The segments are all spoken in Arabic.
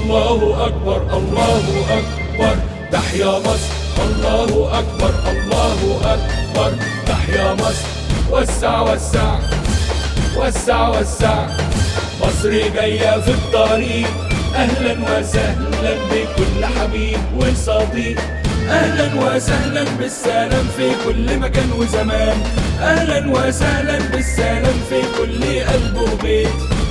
الله أكبر الله أكبر تحيا مصر. الله أكبر الله أكبر تحيا مصر. وسع وسع وسع وسع، مصر جاية في الطريق. أهلا وسهلا بكل حبيب وصديق، أهلا وسهلا بالسلام في كل مكان وزمان، أهلا وسهلا بالسلام في كل قلب وبيت،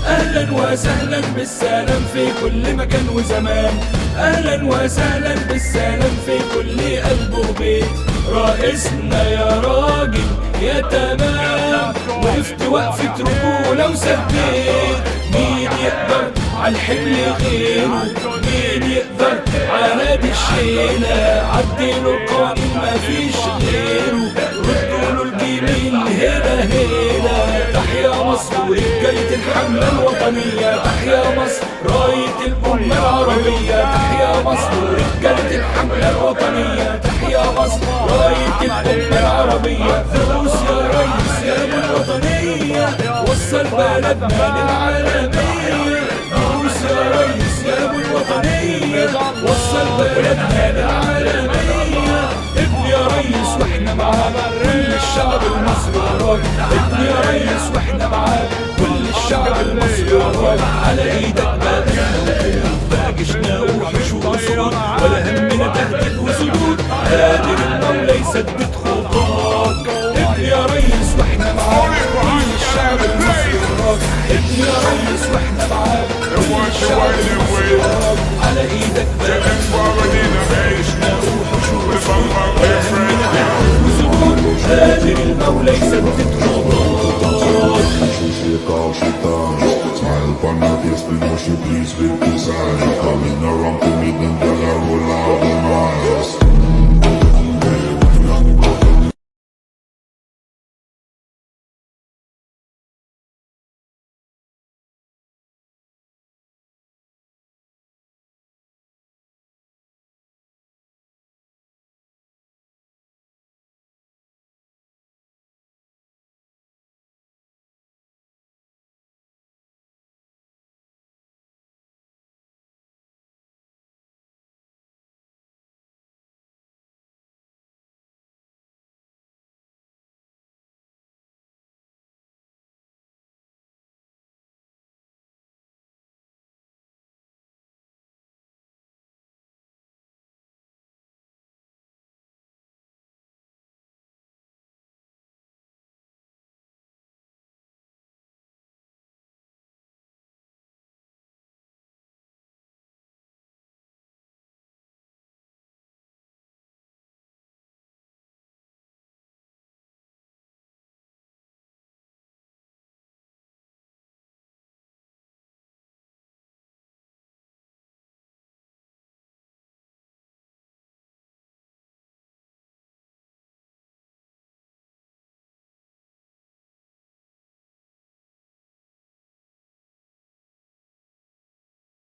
أهلا وسهلا بالسلام في كل مكان وزمان، أهلا وسهلا بالسلام في كل قلب وبيت. رئيسنا يا راجل يا تمام، وقفت وقفة رجولة وسديت. مين يقدر عالحمل غيره؟ مين يقدر على دي الشيلة؟ عديله القانون مفيش غيره، ردوله الجميل هنا هنا. تحيا مصر ورجالة الحملة الوطنية، تحيا مصر راية الأمة العربية، تحيا مصر ورجالة الحملة الوطنية، تحيا مصر راية الأمة العربية. دوس يا ريس يا أبو الوطنية، وصل بلدنا للعالمية. دوس يا ريس يا أبو الوطنية، وصل بلدنا للعالمية. ابني يا ريس واحنا معاك، كل الشعب المصري وراك. ابني يا ريس واحنا معاك، كل الشعب المصري وراك. على ايدك بقى جيشنا وحوش وأسود، ولا همنا تهديد وسدود. قادر المولى يسدد خطاك. ابني يا ريس واحنا معاك، كل الشعب المصري وراك. ابني يا ريس واحنا معاك، كل الشعب المصري وراك. على ايدك بقى جيشنا وحوش وأسود، ولا همنا تهديد وسدود. قادر المولى يسدد خطاك.